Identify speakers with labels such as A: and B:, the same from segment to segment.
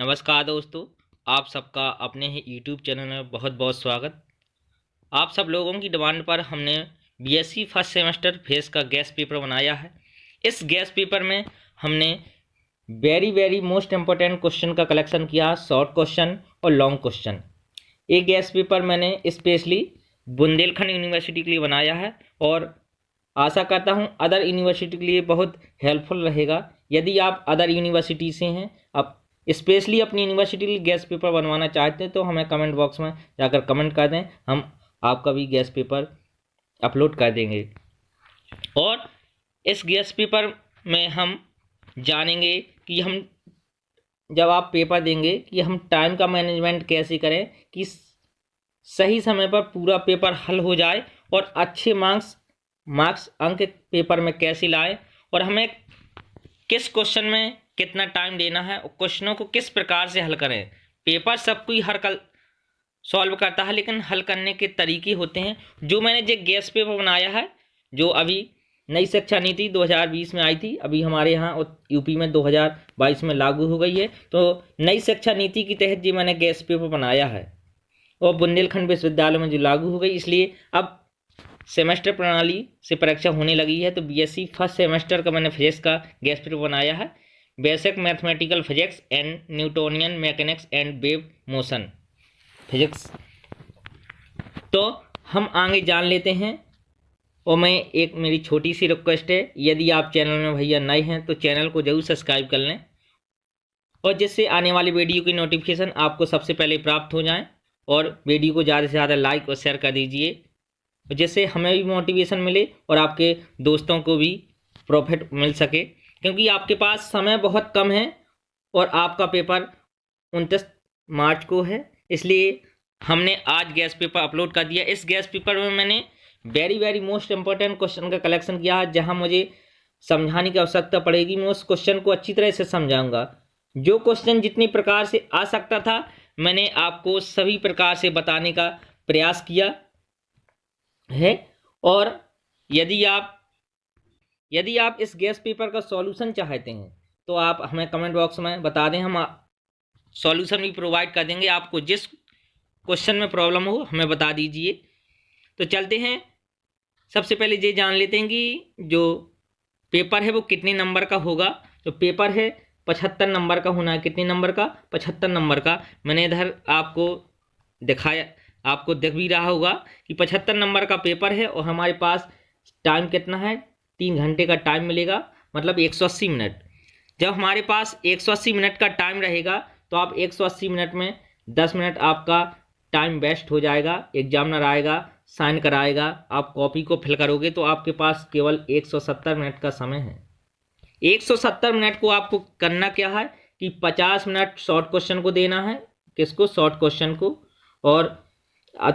A: नमस्कार दोस्तों, आप सबका अपने ही यूट्यूब चैनल में बहुत बहुत स्वागत। आप सब लोगों की डिमांड पर हमने बीएससी फर्स्ट सेमेस्टर फेस का गेस्ट पेपर बनाया है। इस गेस्ट पेपर में हमने वेरी मोस्ट इम्पोर्टेंट क्वेश्चन का कलेक्शन किया, शॉर्ट क्वेश्चन और लॉन्ग क्वेश्चन। ये गेस्ट पेपर मैंने स्पेशली बुंदेलखंड यूनिवर्सिटी के लिए बनाया है और आशा करता हूँ अदर यूनिवर्सिटी के लिए बहुत हेल्पफुल रहेगा। यदि आप अदर यूनिवर्सिटी से हैं, आप स्पेशली अपनी यूनिवर्सिटी के लिए गेस्ट पेपर बनवाना चाहते हैं तो हमें कमेंट बॉक्स में जाकर कमेंट कर दें, हम आपका भी गेस्ट पेपर अपलोड कर देंगे। और इस गेस्ट पेपर में हम जानेंगे कि हम जब आप पेपर देंगे कि हम टाइम का मैनेजमेंट कैसे करें कि सही समय पर पूरा पेपर हल हो जाए और अच्छे मार्क्स अंक पेपर में कैसे लाएं और हमें किस क्वेश्चन में कितना टाइम देना है और क्वेश्चनों को किस प्रकार से हल करें। पेपर सब कोई हर कल सॉल्व करता है, लेकिन हल करने के तरीके होते हैं। जो मैंने जो गेस्ट पेपर बनाया है, जो अभी नई शिक्षा नीति 2020 में आई थी, अभी हमारे यहाँ यूपी में 2022 में लागू हो गई है, तो नई शिक्षा नीति के तहत जो मैंने गेस्ट पेपर बनाया है और बुंदेलखंड विश्वविद्यालय में जो लागू हो गई, इसलिए अब सेमेस्टर प्रणाली से परीक्षा होने लगी है। तो बीएससी फर्स्ट सेमेस्टर का मैंने फिजिक्स का गेस्ट पेपर बनाया है, basic mathematical physics and Newtonian mechanics and wave motion physics. तो हम आगे जान लेते हैं। और मेरी छोटी सी रिक्वेस्ट है, यदि आप चैनल में भैया नए हैं तो चैनल को जरूर सब्सक्राइब कर लें और जिससे आने वाली वीडियो की नोटिफिकेशन आपको सबसे पहले प्राप्त हो जाए। और वीडियो को ज़्यादा से ज़्यादा लाइक और शेयर कर दीजिए, जिससे हमें भी मोटिवेशन मिले और आपके दोस्तों को भी प्रॉफिट मिल सके, क्योंकि आपके पास समय बहुत कम है और आपका पेपर 29 मार्च को है। इसलिए हमने आज गेस्ट पेपर अपलोड कर दिया। इस गेस्ट पेपर में मैंने वेरी मोस्ट इम्पोर्टेंट क्वेश्चन का कलेक्शन किया है। जहां मुझे समझाने की आवश्यकता पड़ेगी, मैं उस क्वेश्चन को अच्छी तरह से समझाऊंगा। जो क्वेश्चन जितनी प्रकार से आ सकता था, मैंने आपको सभी प्रकार से बताने का प्रयास किया है। और यदि आप इस गेस्ट पेपर का सॉल्यूशन चाहते हैं तो आप हमें कमेंट बॉक्स में बता दें, हम सॉल्यूशन भी प्रोवाइड कर देंगे। आपको जिस क्वेश्चन में प्रॉब्लम हो हमें बता दीजिए। तो चलते हैं, सबसे पहले ये जान लेते हैं कि जो पेपर है वो कितने नंबर का होगा। जो पेपर है 75 नंबर का होना है। कितने नंबर का? 75 नंबर का। मैंने इधर आपको दिखाया, आपको दिख भी रहा होगा कि 75 नंबर का पेपर है और हमारे पास टाइम कितना है? 3 घंटे का टाइम मिलेगा, मतलब 180 मिनट। जब हमारे पास 180 मिनट का टाइम रहेगा तो आप 180 मिनट में 10 मिनट आपका टाइम वेस्ट हो जाएगा। एग्जामिनर आएगा, साइन कराएगा, आप कॉपी को फिल करोगे तो आपके पास केवल 170 मिनट का समय है। 170 मिनट को आपको करना क्या है कि 50 मिनट शॉर्ट क्वेश्चन को देना है। किसको? शॉर्ट क्वेश्चन को। और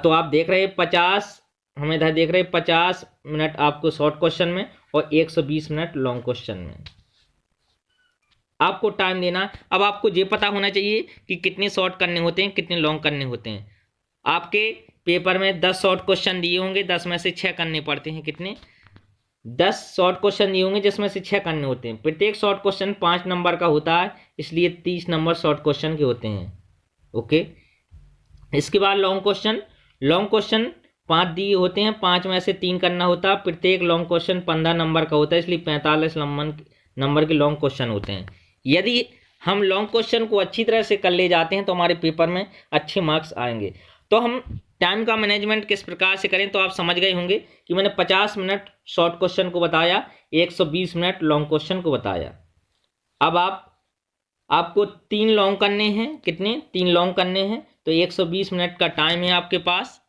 A: तो आप देख रहे हैं 50, हम इधर देख रहे हैं 50 मिनट आपको शॉर्ट क्वेश्चन में और 120 मिनट लॉन्ग क्वेश्चन में आपको टाइम देना। अब आपको ये पता होना चाहिए कि कितने शॉर्ट करने होते हैं, कितने लॉन्ग करने होते हैं। आपके पेपर में 10 शॉर्ट क्वेश्चन दिए होंगे, 10 में से 6 करने पड़ते हैं। कितने? 10 शॉर्ट क्वेश्चन दिए होंगे जिसमें से 6 करने होते हैं। प्रत्येक शॉर्ट क्वेश्चन 5 नंबर का होता है, इसलिए 30 नंबर शॉर्ट क्वेश्चन के होते हैं। ओके, इसके बाद लॉन्ग क्वेश्चन 5 दिए होते हैं, 5 में से 3 करना होता है। प्रत्येक लॉन्ग क्वेश्चन 15 नंबर का होता है, इसलिए 45 नंबर के लॉन्ग क्वेश्चन होते हैं। यदि हम लॉन्ग क्वेश्चन को अच्छी तरह से कर ले जाते हैं तो हमारे पेपर में अच्छे मार्क्स आएंगे। तो हम टाइम का मैनेजमेंट किस प्रकार से करें, तो आप समझ गए होंगे कि मैंने 50 मिनट शॉर्ट क्वेश्चन को बताया, 120 मिनट लॉन्ग क्वेश्चन को बताया। अब आपको 3 लॉन्ग करने हैं। कितने? 3 लॉन्ग करने हैं, तो 120 मिनट का टाइम है आपके पास।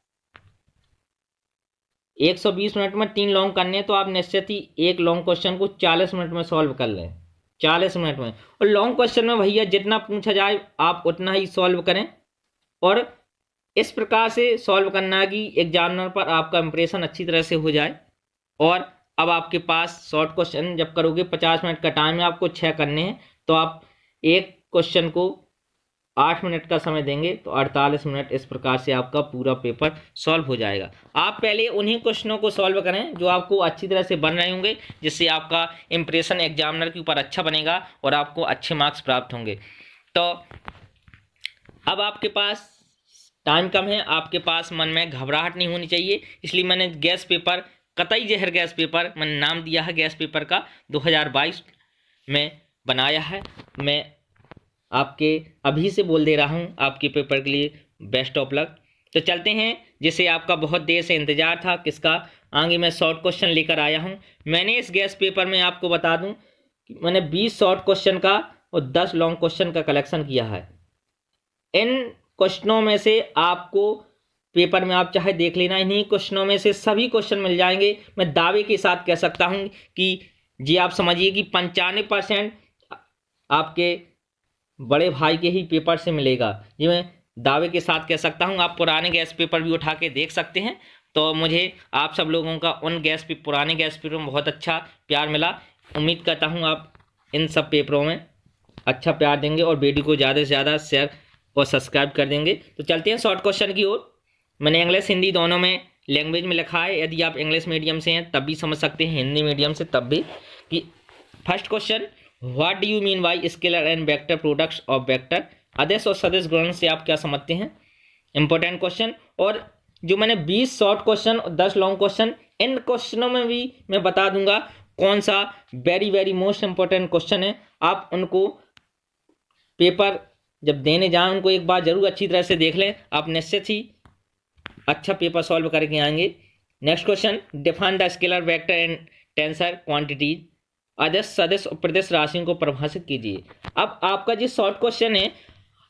A: 120 मिनट में 3 लॉन्ग करने हैं, तो आप निश्चित ही एक लॉन्ग क्वेश्चन को 40 मिनट में सॉल्व कर लें। 40 मिनट में। और लॉन्ग क्वेश्चन में भैया जितना पूछा जाए आप उतना ही सॉल्व करें, और इस प्रकार से सॉल्व करना है कि एग्जामिनर पर आपका इंप्रेशन अच्छी तरह से हो जाए। और अब आपके पास शॉर्ट क्वेश्चन जब करोगे, 50 मिनट का टाइम है, आपको 6 करने हैं, तो आप एक क्वेश्चन को 8 मिनट का समय देंगे तो 48 मिनट। इस प्रकार से आपका पूरा पेपर सॉल्व हो जाएगा। आप पहले उन्हीं क्वेश्चनों को सॉल्व करें जो आपको अच्छी तरह से बन रहे होंगे, जिससे आपका इंप्रेशन एग्जामिनर के ऊपर अच्छा बनेगा और आपको अच्छे मार्क्स प्राप्त होंगे। तो अब आपके पास टाइम कम है, आपके पास मन में घबराहट नहीं होनी चाहिए, इसलिए मैंने गैस पेपर कतई जहर गैस पेपर मैंने नाम दिया है गैस पेपर का 2022 में बनाया है। मैं आपके अभी से बोल दे रहा हूँ आपके पेपर के लिए बेस्ट ऑफ लक। तो चलते हैं, जिसे आपका बहुत देर से इंतज़ार था, किसका, आगे मैं शॉर्ट क्वेश्चन लेकर आया हूँ। मैंने इस गैस पेपर में आपको बता दूँ कि मैंने 20 शॉर्ट क्वेश्चन का और 10 लॉन्ग क्वेश्चन का कलेक्शन किया है। इन क्वेश्चनों में से आपको पेपर में आप चाहे देख लेना, इन्हीं क्वेश्चनों में से सभी क्वेश्चन मिल जाएंगे। मैं दावे के साथ कह सकता हूं कि जी आप समझिए कि 95% आपके बड़े भाई के ही पेपर से मिलेगा। जी मैं दावे के साथ कह सकता हूं। आप पुराने गैस पेपर भी उठा के देख सकते हैं। तो मुझे आप सब लोगों का उन पुराने गैस पेपर में बहुत अच्छा प्यार मिला। उम्मीद करता हूँ आप इन सब पेपरों में अच्छा प्यार देंगे और वीडियो को ज़्यादा से ज़्यादा शेयर और सब्सक्राइब कर देंगे। तो चलते हैं शॉर्ट क्वेश्चन की ओर। मैंने इंग्लिश हिंदी दोनों में लैंग्वेज में लिखा है, यदि आप इंग्लिश मीडियम से हैं तब भी समझ सकते हैं, हिंदी मीडियम से तब भी। कि first question, what do you mean by scalar and vector products of vector? आदेश और सदिश गुणन से आप क्या समझते हैं? Important question. और जो मैंने 20 शॉर्ट क्वेश्चन और 10 लॉन्ग क्वेश्चन, इन क्वेश्चनों में भी मैं बता दूंगा कौन सा very very most important question है। आप उनको पेपर जब देने जाएं उनको एक बार जरूर अच्छी तरह से देख लें, आप निश्चित ही अच्छा पेपर सॉल्व करके आएंगे। Next question, define the scalar vector and tensor quantities. अदिश सदिश और प्रदिश राशियों को परिभाषित कीजिए। अब आपका जो शॉर्ट क्वेश्चन है,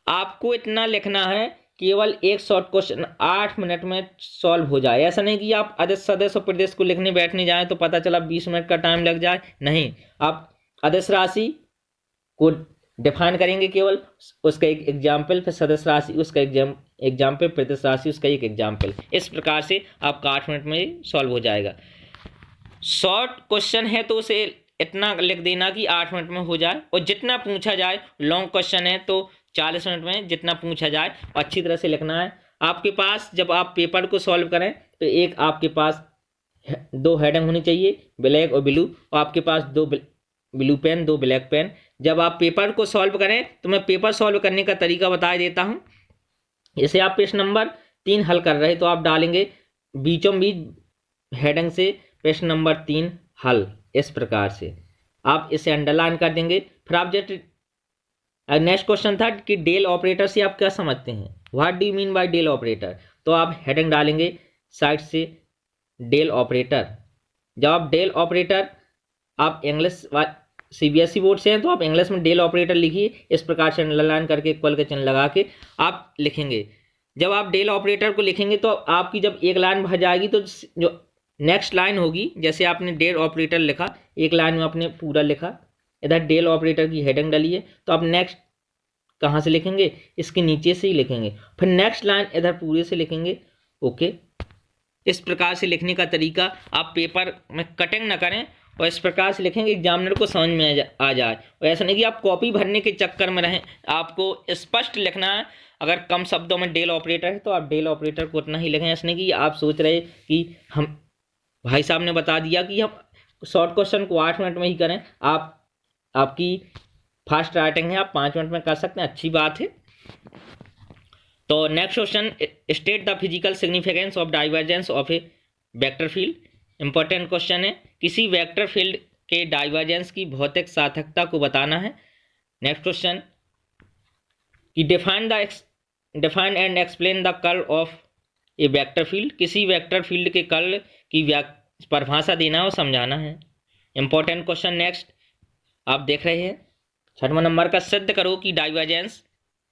A: आपको इतना लिखना है, केवल एक शॉर्ट क्वेश्चन 8 मिनट में सॉल्व हो जाए। ऐसा नहीं कि आप अदिश सदिश और प्रदेश को लिखने बैठने जाएं तो पता चला 20 मिनट का टाइम लग जाए। नहीं, आप अदिश राशि को डिफाइन करेंगे केवल, उसका एक एग्जाम्पल, फिर सदस्य राशि उसका एग्जाम्पल, प्रदेश राशि उसका एक एग्जाम्पल। इस प्रकार से आपका 8 मिनट में सॉल्व हो जाएगा। शॉर्ट क्वेश्चन है तो उसे इतना लिख देना कि 8 मिनट में हो जाए, और जितना पूछा जाए। लॉन्ग क्वेश्चन है तो 40 मिनट में जितना पूछा जाए और अच्छी तरह से लिखना है। आपके पास जब आप पेपर को सॉल्व करें तो एक आपके पास 2 हेडिंग होनी चाहिए, ब्लैक और ब्लू, और आपके पास 2 ब्लू पेन 2 ब्लैक पेन। जब आप पेपर को सॉल्व करें तो मैं पेपर सॉल्व करने का तरीका बता देता हूं। जैसे आप प्रश्न नंबर 3 हल कर रहे तो आप डालेंगे बीचों बीच हेडिंग से प्रश्न नंबर 3 हल। इस प्रकार से आप इसे अंडरलाइन कर देंगे। फिर आप जस्ट नेक्स्ट क्वेश्चन था कि डेल ऑपरेटर से आप क्या समझते हैं, what do you mean by del operator? तो आप हेडिंग डालेंगे साइड से डेल ऑपरेटर। जब आप डेल ऑपरेटर, आप इंग्लिश सीबीएसई बोर्ड से हैं तो आप इंग्लिश में डेल ऑपरेटर लिखिए, इस प्रकार से अंडरलाइन करके इक्वल का चिन्ह लगा के आप लिखेंगे। जब आप डेल ऑपरेटर को लिखेंगे तो आपकी जब एक लाइन भर जाएगी तो जो नेक्स्ट लाइन होगी, जैसे आपने डेल ऑपरेटर लिखा, एक लाइन में आपने पूरा लिखा, इधर डेल ऑपरेटर की हेडिंग डालिए, तो आप नेक्स्ट कहाँ से लिखेंगे, इसके नीचे से ही लिखेंगे, फिर नेक्स्ट लाइन इधर पूरे से लिखेंगे। ओके, इस प्रकार से लिखने का तरीका, आप पेपर में कटिंग ना करें और इस प्रकार से लिखेंगे एग्जामिनर को समझ में आ जाए। और ऐसा नहीं कि आप कॉपी भरने के चक्कर में रहें, आपको स्पष्ट लिखना है। अगर कम शब्दों में डेल ऑपरेटर है तो आप डेल ऑपरेटर को उतना ही लिखें। ऐसा नहीं कि आप सोच रहे कि हम, भाई साहब ने बता दिया कि हम शॉर्ट क्वेश्चन को 8 मिनट में ही करें। आपकी फास्ट राइटिंग है, आप 5 मिनट में कर सकते हैं, अच्छी बात है। तो next question, state the physical significance of divergence of A vector field. Important question है, किसी वेक्टर फील्ड के डाइवर्जेंस की भौतिक सार्थकता को बताना है। नेक्स्ट क्वेश्चन कि define and explain the curl of A vector field. किसी वेक्टर फील्ड के कर्ल की परिभाषा देना और समझाना है। इंपॉर्टेंट क्वेश्चन नेक्स्ट आप देख रहे हैं 6वां नंबर का, सिद्ध करो कि divergence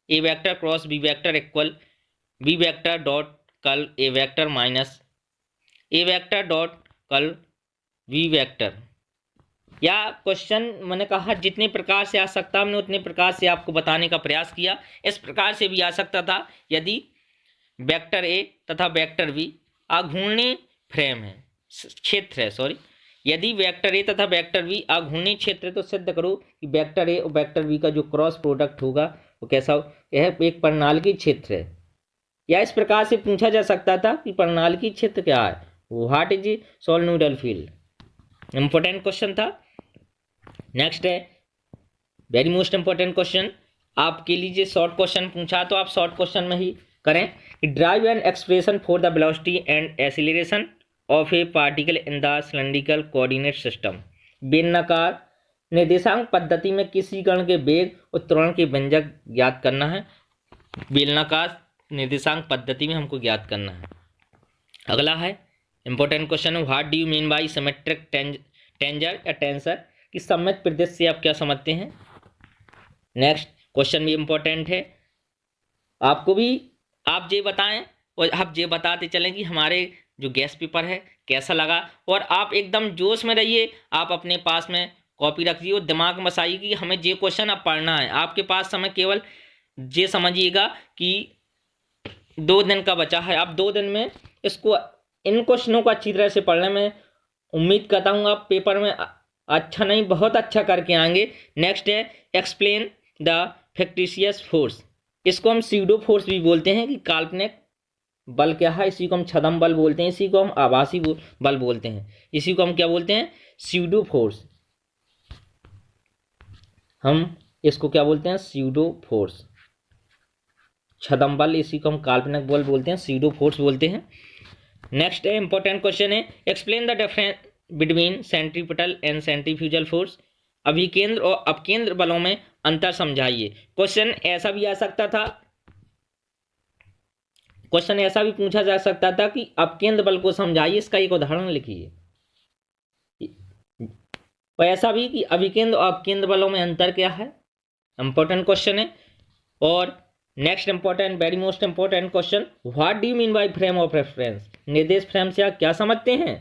A: A vector cross B vector equal B vector dot curl A vector minus A vector dot curl V vector. या क्वेश्चन मैंने कहा जितने प्रकार से आ सकता हमने उतने प्रकार से आपको बताने का प्रयास किया। इस प्रकार से भी आ सकता था, यदि वेक्टर ए तथा वेक्टर बी आघूर्णी फ्रेम है, क्षेत्र है, सॉरी, यदि वेक्टर ए तथा वेक्टर बी आघूर्णी क्षेत्र है तो सिद्ध करो कि वेक्टर ए और वेक्टर बी का जो क्रॉस प्रोडक्ट होगा वो कैसा हो, यह एक प्रणाली क्षेत्र है। या इस प्रकार से पूछा जा सकता था कि प्रणाली क्षेत्र क्या है, what is a solenoidal field. Important question था। नेक्स्ट है वेरी मोस्ट इंपॉर्टेंट क्वेश्चन, आपके लिए शॉर्ट क्वेश्चन पूछा तो आप शॉर्ट क्वेश्चन में ही करें कि drive an expression for the velocity and acceleration of A particle in the cylindrical coordinate system. बेलनाकार निर्देशांक पद्धति में किसी कण के वेग और त्वरण के व्यंजक ज्ञात करना है। बेलनाकार निर्देशांक पद्धति में हमको ज्ञात करना है। अगला है important question, what do you mean bye symmetric टेंजर या टेंसर, कि सममित परिदृश्य से आप क्या समझते हैं। नेक्स्ट क्वेश्चन भी इंपॉर्टेंट है, आपको भी आप ये बताएं और आप ये बताते चलें कि हमारे जो गेस्ट पेपर है कैसा लगा, और आप एकदम जोश में रहिए। आप अपने पास में कॉपी रखिए और दिमाग में बसाइए कि हमें ये क्वेश्चन अब पढ़ना है। आपके पास समय केवल ये समझिएगा कि 2 दिन का बचा है। आप 2 दिन में इसको इन क्वेश्चनों को अच्छी तरह से पढ़ने में उम्मीद करता हूँ आप पेपर में अच्छा नहीं बहुत अच्छा करके आएंगे। नेक्स्ट है एक्सप्लेन द फिक्टिशियस फोर्स, इसको हम स्यूडो फोर्स भी बोलते हैं कि काल्पनिक बल क्या है, इसी को हम छद्म बल बोलते हैं, इसी को हम आभासी बल बोलते हैं, इसी को हम क्या बोलते हैं, स्यूडो फोर्स। हम इसको क्या बोलते हैं, स्यूडो फोर्स। छद्म बल इसी को हम काल्पनिक बल बोलते हैं, स्यूडो फोर्स बोलते हैं। नेक्स्ट है इंपॉर्टेंट क्वेश्चन है, explain the difference between centripetal and centrifugal force, अभिकेंद्र और अपकेंद्र बलों में अंतर समझाइए। क्वेश्चन ऐसा भी आ सकता था, क्वेश्चन ऐसा भी पूछा जा सकता था कि अपकेंद्र बल को समझाइए, इसका एक उदाहरण लिखिए। और ऐसा भी कि अभिकेंद्र और अपकेंद्र बलों में अंतर क्या है, इंपॉर्टेंट क्वेश्चन है। और next important very most important question, what do you mean by frame of reference, निर्देश फ्रेम से आप क्या समझते हैं।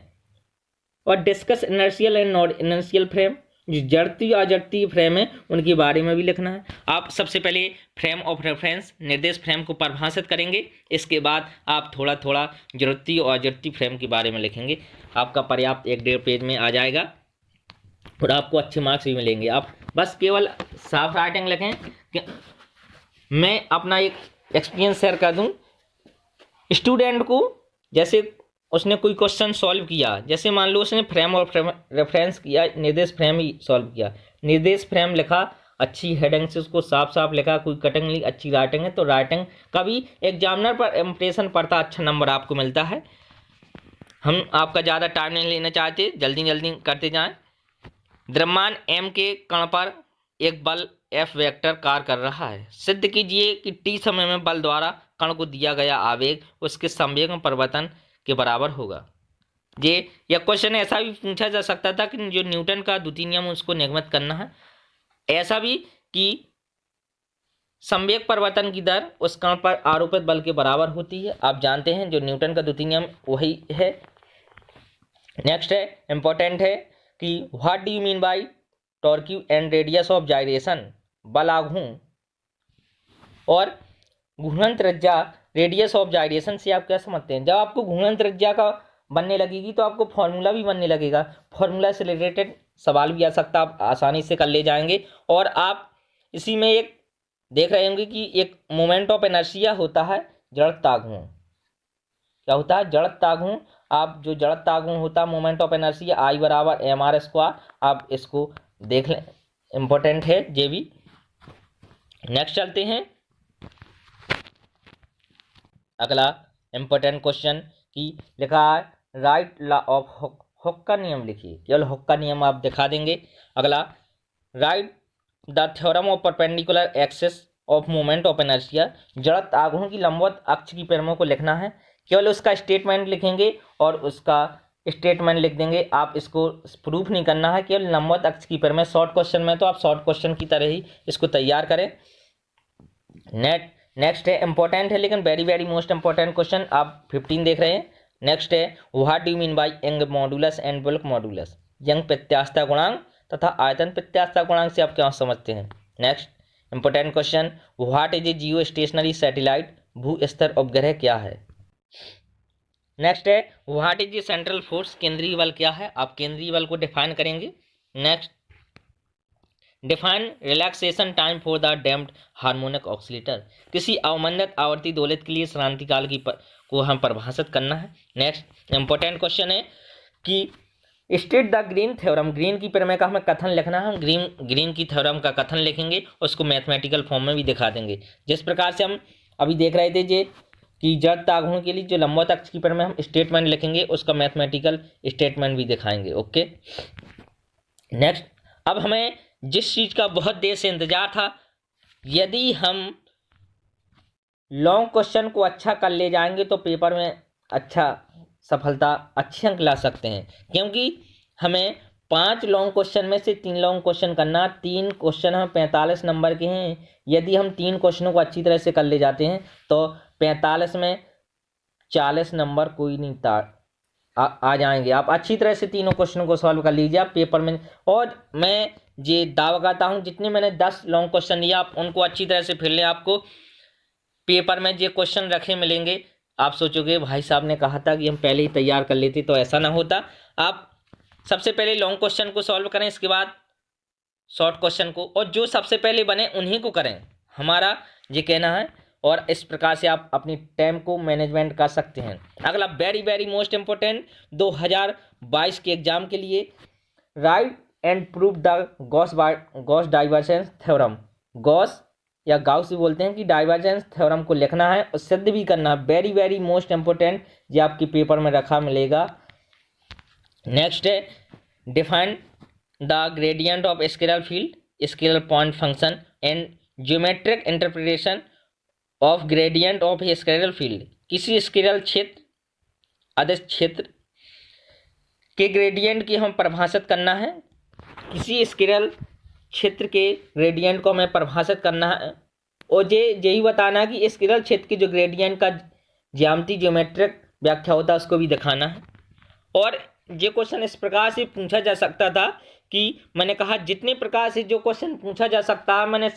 A: और discuss inertial and non inertial frame, जो जड़ती और अजड़ती फ्रेम है उनके बारे में भी लिखना है। आप सबसे पहले फ्रेम ऑफ रेफरेंस निर्देश फ्रेम को परिभाषित करेंगे, इसके बाद आप थोड़ा थोड़ा जड़ती और अजड़ती फ्रेम के बारे में लिखेंगे। आपका पर्याप्त 1-1.5 पेज में आ जाएगा और आपको अच्छे मार्क्स भी मिलेंगे। आप बस केवल साफ राइटिंग लिखें कि मैं अपना एक एक्सपीरियंस शेयर कर दूं स्टूडेंट को। जैसे उसने कोई क्वेश्चन सॉल्व किया, जैसे मान लो उसने फ्रेम और रेफरेंस किया, निर्देश फ्रेम ही सॉल्व किया, निर्देश फ्रेम लिखा, अच्छी हेडिंग से उसको साफ साफ लिखा, कोई कटिंग नहीं, अच्छी राइटिंग है, तो राइटिंग का भी एग्जामिनर पर इम्प्रेशन पड़ता, अच्छा नंबर आपको मिलता है। हम आपका ज़्यादा टाइम नहीं लेना चाहते, जल्दी जल्दी करते जाएं। द्रव्यमान m के कण पर एक बल F वेक्टर कार्य कर रहा है, सिद्ध कीजिए कि t समय में बल द्वारा कण को दिया गया आवेग उसके संवेग में परिवर्तन के बराबर होगा। ये या क्वेश्चन ऐसा भी पूछा जा सकता था कि जो न्यूटन का द्वितीय नियम उसको निगमित करना है। ऐसा भी कि संवेग परिवर्तन की दर उस कण पर आरोपित बल के बराबर होती है। आप जानते हैं जो न्यूटन का द्वितीय नियम वही है। नेक्स्ट है इंपॉर्टेंट है कि what do you mean by torque and radius of gyration, बल आघूर्ण और घूर्णन त्रिज्या रेडियस ऑफ जाइरेशन से आप क्या समझते हैं। जब आपको घूर्णन त्रिज्या का बनने लगेगी तो आपको फॉर्मूला भी बनने लगेगा, फॉर्मूला से रिलेटेड सवाल भी आ सकता, आप आसानी से कर ले जाएंगे। और आप इसी में एक देख रहे होंगे कि एक मोमेंट ऑफ इनर्शिया होता है जड़त्वाघूर्ण। क्या होता है, जड़त्वाघूर्ण। आप जो जड़त्वाघूर्ण होता है मोमेंट ऑफ इनर्शिया I बराबर mr², आप इसको देख लें, इंपॉर्टेंट है ये भी। नेक्स्ट चलते हैं अगला इंपॉर्टेंट क्वेश्चन की लिखा है राइट लॉ ऑफ हुक का नियम लिखिए, केवल हुक का नियम आप दिखा देंगे। अगला right the theorem of perpendicular axis of moment of inertia, जड़त्व आघूर्ण की लंबवत अक्ष की परिमाण को लिखना है, केवल उसका स्टेटमेंट लिखेंगे और उसका स्टेटमेंट लिख देंगे। आप इसको प्रूफ नहीं करना है, केवल लंबवत अक्ष की परिमाण। शॉर्ट क्वेश्चन में तो आप शॉर्ट क्वेश्चन की तरह ही इसको तैयार करें। नेक्स्ट है इंपॉर्टेंट है लेकिन very very most important question, आप 15 देख रहे हैं। नेक्स्ट है what do you mean by Young modulus and bulk modulus, Young प्रत्यास्थता गुणांक तथा आयतन प्रत्यास्थता गुणांक से आप क्या समझते हैं। Next important question, what is a Jio stationery satellite, भू स्तर उपग्रह क्या है। नेक्स्ट है what is a central force, केंद्रीय बल क्या है, आप केंद्रीय बल को डिफाइन करेंगे। Next define relaxation time for the damped harmonic oscillator, किसी अवमंदित आवर्ती दोलित के लिए श्रांति काल की को हम परिभाषित करना है। नेक्स्ट इंपॉर्टेंट क्वेश्चन है कि state the green theorem, green की प्रमेय का हमें कथन लिखना है। हम ग्रीन की थ्योरम का कथन लिखेंगे, उसको मैथमेटिकल फॉर्म में भी दिखा देंगे। जिस प्रकार से हम अभी देख रहे थे कि जड़ आघूर्ण के लिए जो लंबवत अक्ष की प्रमेय हम स्टेटमेंट लिखेंगे, उसका मैथमेटिकल स्टेटमेंट भी दिखाएंगे। ओके, नेक्स्ट, अब हमें जिस चीज़ का बहुत देर से इंतजार था, यदि हम लॉन्ग क्वेश्चन को अच्छा कर ले जाएंगे तो पेपर में अच्छा सफलता, अच्छे अंक ला सकते हैं। क्योंकि हमें 5 लॉन्ग क्वेश्चन में से 3 लॉन्ग क्वेश्चन करना, 3 क्वेश्चन हम 45 नंबर के हैं। यदि हम 3 क्वेश्चनों को अच्छी तरह से कर ले जाते हैं तो 45 में 40 नंबर कोई नहीं आ जाएंगे। आप अच्छी तरह से तीनों क्वेश्चनों को सॉल्व कर लीजिए आप पेपर में। और मैं ये दावा करता हूँ, जितने मैंने 10 लॉन्ग क्वेश्चन लिया, आप उनको अच्छी तरह से फिर लें, आपको पेपर में जो क्वेश्चन रखे मिलेंगे। आप सोचोगे भाई साहब ने कहा था कि हम पहले ही तैयार कर लेते, तो ऐसा ना होता। आप सबसे पहले लॉन्ग क्वेश्चन को सॉल्व करें, इसके बाद शॉर्ट क्वेश्चन को, और जो सबसे पहले बने उन्हीं को करें, हमारा ये कहना है। और इस प्रकार से आप अपनी टाइम को मैनेजमेंट कर सकते हैं। अगला वेरी वेरी मोस्ट इम्पोर्टेंट 2022 के एग्जाम के लिए, right and prove the Gauss divergence theorem. Gauss या गाउस भी बोलते हैं कि डाइवर्जेंस थ्योरम को लिखना है और सिद्ध भी करना है। वेरी वेरी मोस्ट इम्पोर्टेंट, ये आपके पेपर में रखा मिलेगा। नेक्स्ट है define the gradient of scalar field, scalar point function and geometric interpretation of gradient of a scalar field. किसी स्केलर क्षेत्र, अदिश क्षेत्र के ग्रेडियंट की हमें परिभाषित करना है। किसी स्केलर क्षेत्र के ग्रेडियंट को हमें परिभाषित करना है और यही बताना है कि स्केलर क्षेत्र के जो ग्रेडियंट का ज्यामिति ज्योमेट्रिक व्याख्या होता है, उसको भी दिखाना है। और ये क्वेश्चन इस प्रकार से पूछा जा सकता था कि मैंने कहा जितने प्रकार से जो क्वेश्चन पूछा जा सकता है, मैंने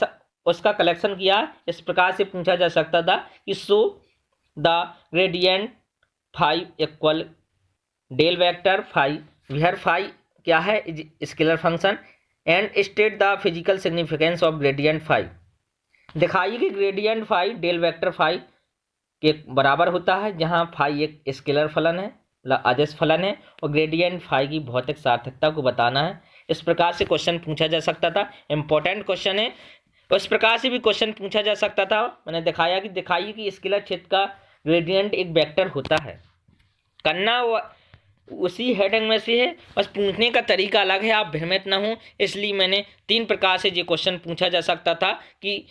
A: उसका कलेक्शन किया। इस प्रकार से पूछा जा सकता था कि show the gradient phi equal del vector phi, where phi क्या है, scalar function, and state the physical significance of gradient phi. दिखाइए कि gradient phi del vector phi के बराबर होता है, जहां फाई एक स्केलर फलन है, अदिश फलन है, और ग्रेडियंट फाई की भौतिक सार्थकता को बताना है। इस प्रकार से क्वेश्चन पूछा जा सकता था, इंपॉर्टेंट क्वेश्चन है। उस प्रकार से भी क्वेश्चन पूछा जा सकता था। मैंने दिखाइए कि स्केलर क्षेत्र का ग्रेडियंट एक वेक्टर होता है। करना उसी हेडिंग में से है, बस पूछने का तरीका अलग है, आप भ्रमित ना हो। इसलिए मैंने 3 प्रकार से ये क्वेश्चन पूछा जा सकता था कि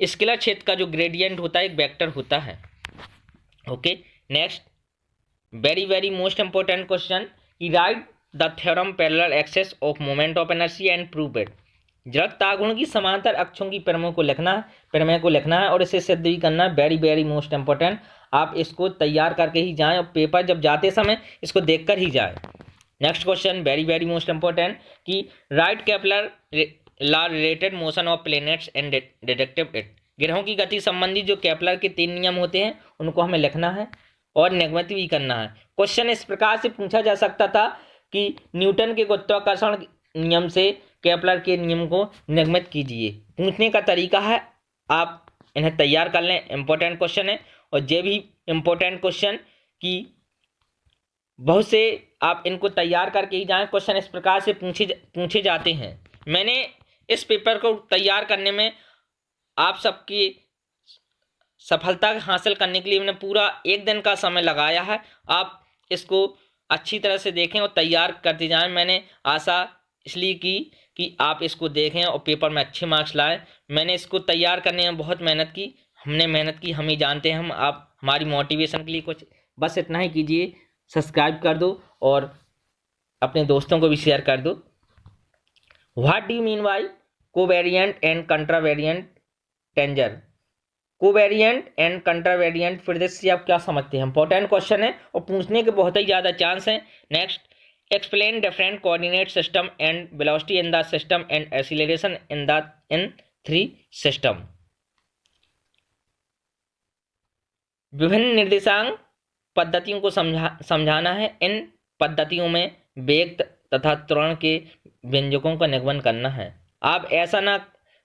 A: स्केलर क्षेत्र का जो ग्रेडियंट होता है एक वेक्टर होता है। Okay, next very very most important question, write the theorem parallel axes of moment of energy and prove it. जड़त्व आघूर्ण की समांतर अक्षों की प्रमेय को लिखना है और इसे सिद्ध भी करना है। वेरी वेरी मोस्ट इंपॉर्टेंट, आप इसको तैयार करके ही जाएं और पेपर जब जाते समय इसको देखकर ही जाएं। Next question very very most important कि write Kepler law related motion of planets and detective it. ग्रहों की गति संबंधी जो केपलर के 3 नियम होते हैं उनको हमें लिखना है और निगमित भी करना है। क्वेश्चन इस प्रकार से पूछा जा सकता था कि न्यूटन के गुरुत्वाकर्षण नियम से केपलर के नियम को निगमित कीजिए। पूछने का तरीका है, आप इन्हें तैयार कर लें, इंपॉर्टेंट क्वेश्चन है। और ये भी इंपॉर्टेंट क्वेश्चन कि बहुत से आप इनको तैयार करके ही जाएं। क्वेश्चन इस प्रकार से पूछे जाते हैं। मैंने इस पेपर को तैयार करने में आप सबकी सफलता हासिल करने के लिए मैंने पूरा 1 दिन का समय लगाया है। आप इसको अच्छी तरह से देखें और तैयार करते जाएं। मैंने आशा इसलिए की कि आप इसको देखें और पेपर में अच्छे मार्क्स लाएं। मैंने इसको तैयार करने में बहुत मेहनत की, हमने मेहनत की, हम ही जानते हैं। आप हमारी मोटिवेशन के लिए कुछ बस इतना ही कीजिए, सब्सक्राइब कर दो और अपने दोस्तों को भी शेयर कर दो। What do you mean by covariant and contravariant tensor? Covariant and contravariant फिर से आप क्या समझते हैं? इंपॉर्टेंट क्वेश्चन है और पूछने के बहुत ही ज़्यादा चांस हैं। Next, explain different coordinate system and velocity in the system and acceleration in 3 system. विभिन्न निर्देशांक पद्धतियों को समझाना है। इन पद्धतियों में वेग तथा त्वरण के व्यंजकों का निगमन करना है। आप ऐसा ना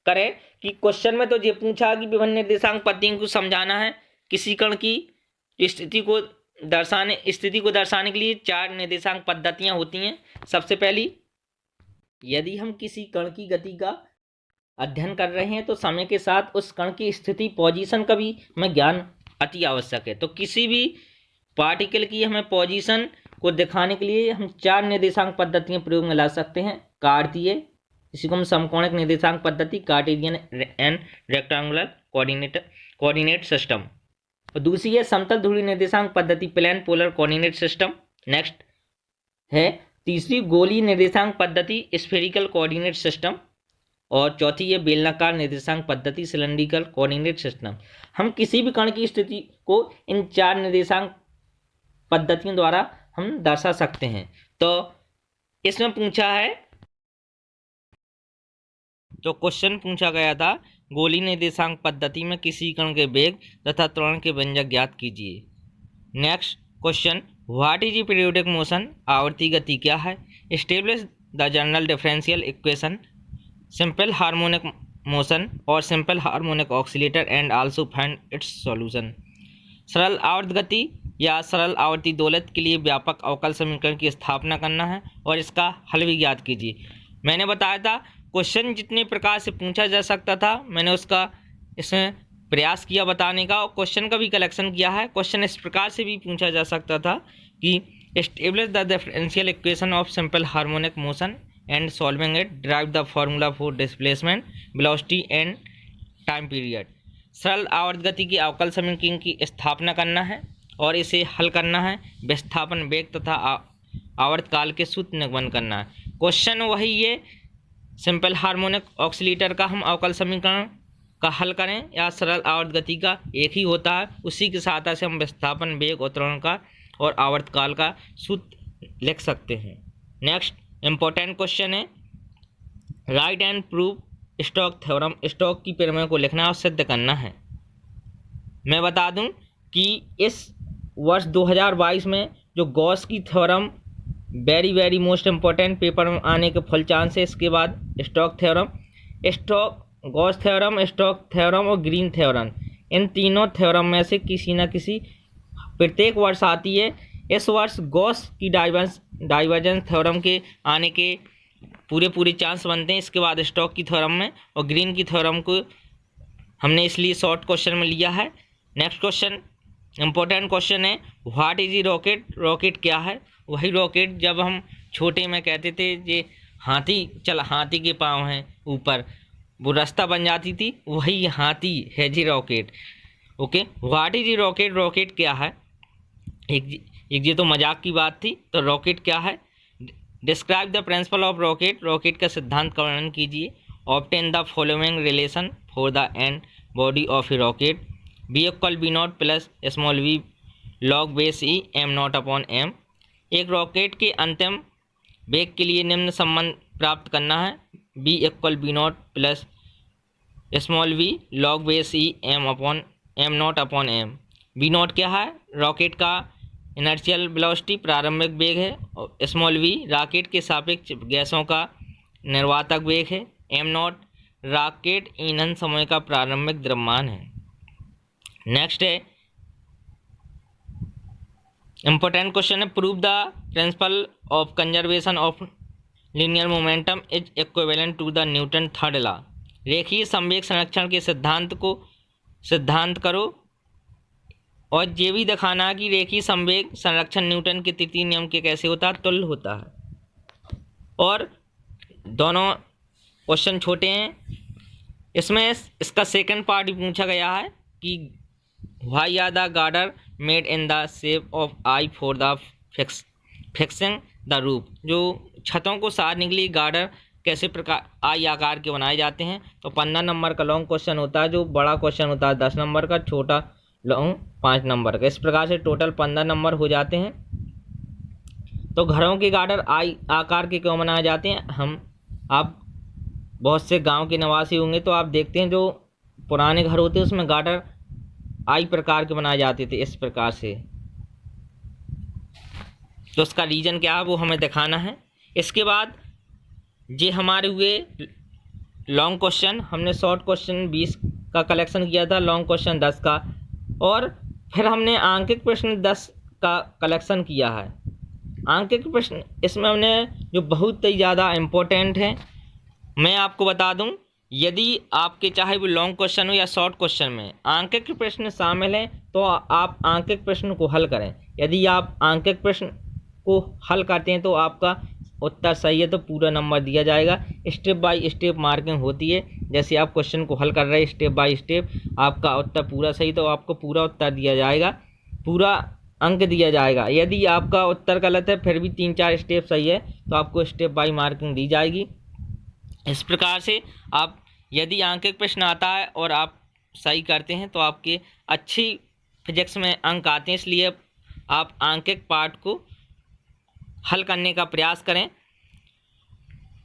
A: करें कि क्वेश्चन में तो ये पूछा कि विभिन्न निर्देशांक पद्धतियों को समझाना है, किसी कण की स्थिति को स्थिति को दर्शाने के लिए 4 निर्देशांक पद्धतियां होती हैं। सबसे पहली, यदि हम किसी कण की गति का अध्ययन कर रहे हैं तो समय के साथ उस कण की स्थिति, पोजीशन का भी हमें ज्ञान अति आवश्यक है। तो किसी भी पार्टिकल की हमें पोजीशन को दिखाने के लिए हम 4 निर्देशांक पद्धतियां प्रयोग में ला सकते हैं। कार्तीय, इसी को हम समकोणिक निर्देशांक पद्धति, Cartesian and rectangular coordinate system. और दूसरी है समतल ध्रुवीय निर्देशांक पद्धति, plane polar coordinate system. Next है तीसरी गोलीय निर्देशांक पद्धति, स्फेरिकल कोऑर्डिनेट सिस्टम। और चौथी है बेलनाकार निर्देशांक पद्धति, सिलेंड्रिकल कोऑर्डिनेट सिस्टम। हम किसी भी कण की स्थिति को इन 4 निर्देशांक पद्धतियों द्वारा हम दर्शा सकते हैं। तो इसमें पूछा है, तो क्वेश्चन पूछा गया था, गोलीय निर्देशांक पद्धति में किसी कण के वेग तथा त्वरण के व्यंजक ज्ञात कीजिए। Next question, what is periodic motion, आवर्ती गति क्या है। Establish the general differential equation, simple harmonic motion और simple harmonic oscillator and also find its solution. सरल आवर्त गति या सरल आवर्ती दोलक के लिए व्यापक अवकल समीकरण की स्थापना करना है और इसका हल भी ज्ञात कीजिए। मैंने बताया था क्वेश्चन जितने प्रकार से पूछा जा सकता था, मैंने उसका इसमें प्रयास किया बताने का और क्वेश्चन का भी कलेक्शन किया है। क्वेश्चन इस प्रकार से भी पूछा जा सकता था कि establish the differential equation of simple harmonic motion and solving it, derive the formula for displacement, velocity and time period. सरल आवर्त गति की अवकल समीकरण की स्थापना करना है और इसे हल करना है। विस्थापन, वेग तथा आवर्तकाल के सूत्र निगमन करना है। क्वेश्चन वही है, सिंपल हार्मोनिक ऑक्सीलेटर का हम अवकल समीकरण का हल करें या सरल आवर्त गति का एक ही होता है, उसी की सहायता से हम विस्थापन, वेग और त्वरण का और आवर्तकाल का सूत्र लिख सकते हैं। नेक्स्ट इम्पोर्टेंट क्वेश्चन है, write and prove Stoke theorem. Stoke की प्रमेय को लिखना और सिद्ध करना है। मैं बता दूं कि इस वर्ष 2022 में जो गॉस की theorem very most important paper में आने के फुल चांस है। इसके बाद Stoke theorem, Gauss theorem, Stoke theorem और ग्रीन थ्योरम, इन तीनों थ्योरम में से किसी न किसी प्रत्येक वर्ष आती है। इस वर्ष गॉस की डाइवर्जेंस थ्योरम के आने के पूरे चांस बनते हैं। इसके बाद स्टोक की थ्योरम में और ग्रीन की थ्योरम को हमने इसलिए शॉर्ट क्वेश्चन में लिया है। नेक्स्ट क्वेश्चन इम्पोर्टेंट क्वेश्चन है, what is a rocket. Rocket क्या है। वही रॉकेट जब हम छोटे में कहते थे ये हाथी के पाँव हैं ऊपर, वो रास्ता बन जाती थी, वही हाथी है जी rocket. Okay, what is a rocket. Rocket क्या है। एक ये तो मजाक की बात थी, तो रॉकेट क्या है। Describe the principle of rocket. Rocket का सिद्धांत का वर्णन कीजिए। Obtain the following relation for the end body of a rocket. B equal B not plus small V log base E M not upon M. एक rocket के अंतिम वेग के लिए निम्न संबंध प्राप्त करना है। B equal B not plus small V log base E M not upon M. B not क्या है। रॉकेट का इनर्शियल वेलोसिटी, प्रारंभिक वेग है। और स्मॉल वी रॉकेट के सापेक्ष गैसों का निर्वातक वेग है। एम नॉट रॉकेट ईंधन समय का प्रारंभिक द्रव्यमान है। नेक्स्ट है इंपॉर्टेंट क्वेश्चन है, prove the principle of conservation of linear momentum is equivalent to the Newton third law. रेखीय संवेग संरक्षण के सिद्धांत करो और ये भी दिखाना है कि रेखीय संवेग संरक्षण न्यूटन के तृतीय नियम के कैसे होता है, तुल्य होता है। और दोनों क्वेश्चन छोटे हैं। इसमें इसका सेकंड पार्ट भी पूछा गया है कि why are the girder made in the shape of I for the fixing the roof. जो छतों को सारने के लिए गार्डर कैसे प्रकार आई आकार के बनाए जाते हैं। तो 15 नंबर का लॉन्ग क्वेश्चन होता है, जो बड़ा क्वेश्चन होता है 10 नंबर का, छोटा लॉन्ग 5 नंबर का। इस प्रकार से टोटल 15 नंबर हो जाते हैं। तो घरों के गार्डर आई आकार के क्यों बनाए जाते हैं। आप बहुत से गांव के निवासी होंगे तो आप देखते हैं जो पुराने घर होते हैं उसमें गार्डर आई प्रकार के बनाए जाते थे इस प्रकार से। तो उसका रीज़न क्या है वो हमें दिखाना है। इसके बाद ये हमारे हुए लॉन्ग क्वेश्चन। हमने शॉर्ट क्वेश्चन 20 का कलेक्शन किया था, लॉन्ग क्वेश्चन 10 का, और फिर हमने आंकिक प्रश्न 10 का कलेक्शन किया है। अंक के प्रश्न इसमें हमने जो बहुत ही ज़्यादा इम्पोर्टेंट है, मैं आपको बता दूं, यदि आपके चाहे वो लॉन्ग क्वेश्चन हो या शॉर्ट क्वेश्चन में अंक के प्रश्न शामिल हैं तो आप अंक के प्रश्न को हल करें। यदि आप अंक के प्रश्न को हल करते हैं तो आपका उत्तर सही है तो पूरा नंबर दिया जाएगा। स्टेप बाय स्टेप मार्किंग होती है, जैसे आप क्वेश्चन को हल कर रहे हैं स्टेप बाय स्टेप, आपका उत्तर पूरा सही तो आपको पूरा उत्तर दिया जाएगा, पूरा अंक दिया जाएगा। यदि आपका उत्तर गलत है फिर भी 3-4 स्टेप सही है तो आपको स्टेप बाय मार्किंग दी जाएगी। इस प्रकार से आप यदि अंक एक प्रश्न आता है और आप सही करते हैं तो आपके अच्छी फिजिक्स में अंक आते हैं, इसलिए आप अंक एक पार्ट को हल करने का प्रयास करें।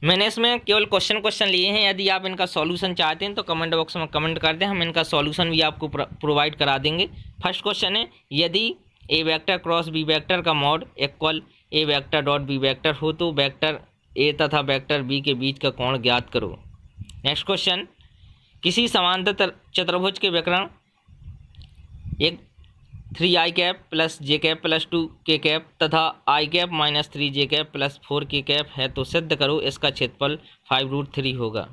A: मैंने इसमें केवल क्वेश्चन लिए हैं, यदि आप इनका सॉल्यूशन चाहते हैं तो कमेंट बॉक्स में कमेंट कर दें, हम इनका सॉल्यूशन भी आपको प्रोवाइड करा देंगे। फर्स्ट क्वेश्चन है, यदि A vector cross B vector का मॉड इक्वल ए वेक्टर डॉट बी वेक्टर हो तो वेक्टर ए तथा वेक्टर बी के बीच का कोण ज्ञात करो। नेक्स्ट क्वेश्चन, किसी समांतर चतुर्भुज के विकर्ण एक 3i cap plus J cap plus 2k cap तथा i cap minus 3j cap plus 4k cap है तो सिद्ध करो इसका क्षेत्रफल 5√3 होगा।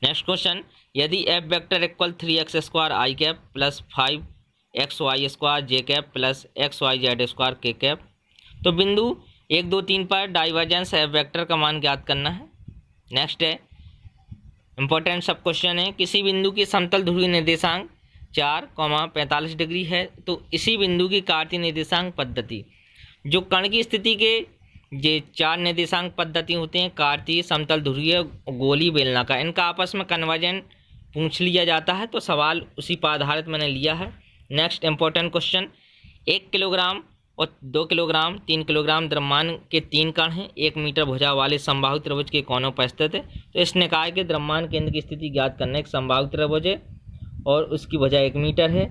A: नेक्स्ट क्वेश्चन, यदि f vector equal 3x square I cap plus 5xy square J cap plus xyz square k cap तो बिंदु 1, 2, 3 पर डाइवर्जेंस f वेक्टर का मान ज्ञात करना है। नेक्स्ट है इंपॉर्टेंट सब क्वेश्चन है, किसी बिंदु की समतल ध्रुवीय निर्देशांक 4,45 डिग्री है तो इसी बिंदु की कार्तीय निर्देशांक पद्धति, जो कण की स्थिति के ये 4 निर्देशांक पद्धति होते हैं, कार्तीय, समतल ध्रुवीय, गोली, बेलनाकार, इनका आपस में कन्वर्जन पूछ लिया जाता है तो सवाल उसी पर आधारित मैंने लिया है। नेक्स्ट इंपॉर्टेंट क्वेश्चन, 1 किलोग्राम और 2 किलोग्राम 3 किलोग्राम द्रव्यमान के 3 कण हैं, 1 मीटर भुजा वाले समबाहु त्रिभुज के कोनों पर स्थित है तो इस निकाय के द्रव्यमान केंद्र की स्थिति ज्ञात करना। एक समबाहु त्रिभुज है और उसकी भुजा 1 मीटर है,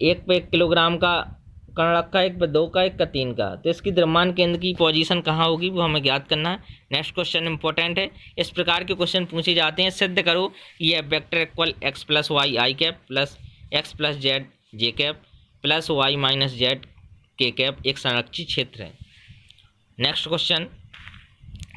A: 1 पे 1 किलोग्राम का कण रखा है, 1 पे 2 का, 1 का 3 का, तो इसकी द्रव्यमान केंद्र की पोजीशन कहाँ होगी वो हमें ज्ञात करना है। नेक्स्ट क्वेश्चन इंपॉर्टेंट है, इस प्रकार के क्वेश्चन पूछे जाते हैं, सिद्ध करो कि यह vector equal x plus Y I cap plus x plus Z J cap plus Y minus Z K cap एक संरक्षित क्षेत्र है। नेक्स्ट क्वेश्चन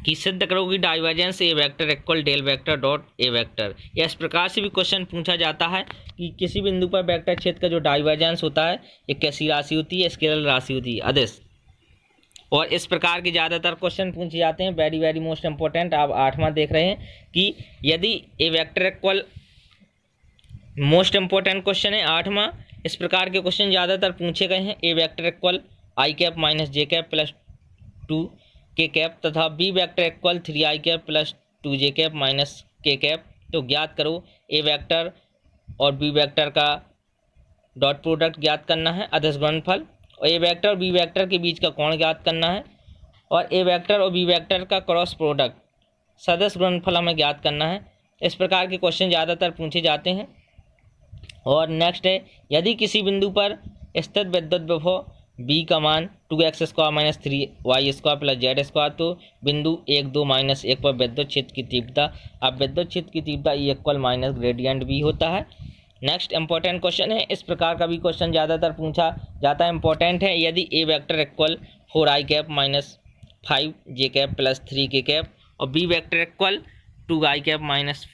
A: कि सिद्ध करो कि divergence A vector equal del vector dot A vector. या इस प्रकार से भी क्वेश्चन पूछा जाता है कि किसी बिंदु पर वेक्टर क्षेत्र का जो डाइवर्जेंस होता है एक कैसी राशि होती है, स्केलर राशि होती है, अदिश। और इस प्रकार के ज़्यादातर क्वेश्चन पूछे जाते हैं। वेरी वेरी मोस्ट इंपॉर्टेंट आप 8वां देख रहे हैं कि यदि A vector equal, most important question है 8वां। इस प्रकार के क्वेश्चन ज़्यादातर पूछे गए हैं। A vector equal I cap minus J cap plus 2k cap तथा B vector equal 3i cap plus 2j cap minus k cap तो ज्ञात करो ए वेक्टर और बी वेक्टर का डॉट प्रोडक्ट ज्ञात करना है, अदिश गुणनफल, और ए वेक्टर और बी वेक्टर के बीच का कोण ज्ञात करना है, और ए वेक्टर और बी वेक्टर का क्रॉस प्रोडक्ट सदिश गुणनफल हमें ज्ञात करना है। इस प्रकार के क्वेश्चन ज़्यादातर पूछे जाते हैं। और नेक्स्ट है, यदि किसी बिंदु पर स्थित विद्युत विभव बी का मान 2x square minus 3y square plus Z square तो बिंदु 1, 2, -1 पर विद्युत क्षेत्र की तीव्रता, अब विद्युत क्षेत्र की तीव्रता E इक्वल माइनस ग्रेडियंट भी होता है। नेक्स्ट इंपॉर्टेंट क्वेश्चन है, इस प्रकार का भी क्वेश्चन ज़्यादातर पूछा जाता है, इंपॉर्टेंट है, यदि A vector equal 4i cap minus 5j cap plus 3k cap और B vector equal 2i cap minus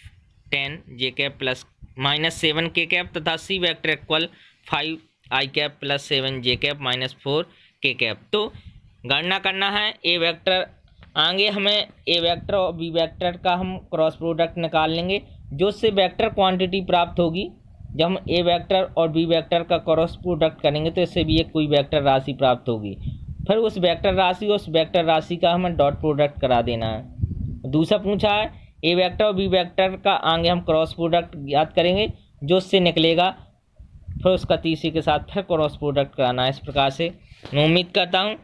A: 10j cap plus minus 7k cap तथा C vector equal 5i cap plus 7j cap minus 4k cap तो गणना करना है A vector. आगे हमें A vector और B vector का हम क्रॉस प्रोडक्ट निकाल लेंगे, जो उससे वेक्टर क्वांटिटी प्राप्त होगी। जब हम ए वेक्टर और बी वेक्टर का क्रॉस प्रोडक्ट करेंगे तो इससे भी एक कोई वेक्टर राशि प्राप्त होगी। फिर उस वेक्टर राशि का हमें डॉट प्रोडक्ट करा देना है। दूसरा पूछा है ए वेक्टर और बी वेक्टर का आगे हम क्रॉस प्रोडक्ट याद करेंगे, जो उससे निकलेगा, फिर उसका तीसरे के साथ फिर क्रॉस प्रोडक्ट कराना है। इस प्रकार से मैं उम्मीद करता हूँ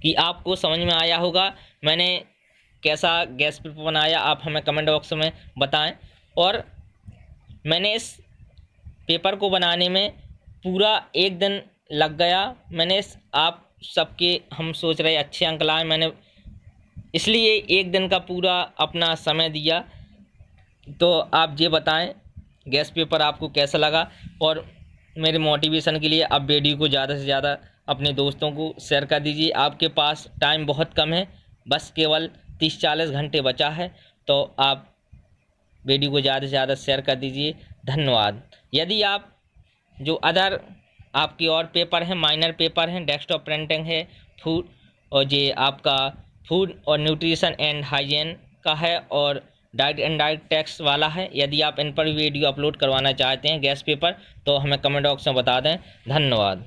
A: कि आपको समझ में आया होगा। मैंने कैसा गैस पेपर बनाया आप हमें कमेंट बॉक्स में बताएं। और मैंने इस पेपर को बनाने में पूरा 1 दिन लग गया। मैंने आप सबके हम सोच रहे अच्छे अंक लाए, मैंने इसलिए 1 दिन का पूरा अपना समय दिया। तो आप ये बताएं गैस पेपर आपको कैसा लगा, और मेरे मोटिवेशन के लिए आप वीडियो को ज़्यादा से ज़्यादा अपने दोस्तों को शेयर कर दीजिए। आपके पास टाइम बहुत कम है, बस केवल 30-40 घंटे बचा है, तो आप वीडियो को ज़्यादा से ज़्यादा शेयर कर दीजिए। धन्यवाद। यदि आप जो अदर आपके और पेपर हैं, माइनर पेपर हैं, डेस्कटॉप प्रिंटिंग है, फूड और ये आपका फूड और न्यूट्रिशन एंड हाइजीन का है, और डाइट एंड डाइट टैक्स वाला है, यदि आप इन पर वीडियो अपलोड करवाना चाहते हैं गैस पेपर, तो हमें कमेंट बॉक्स में बता दें। धन्यवाद।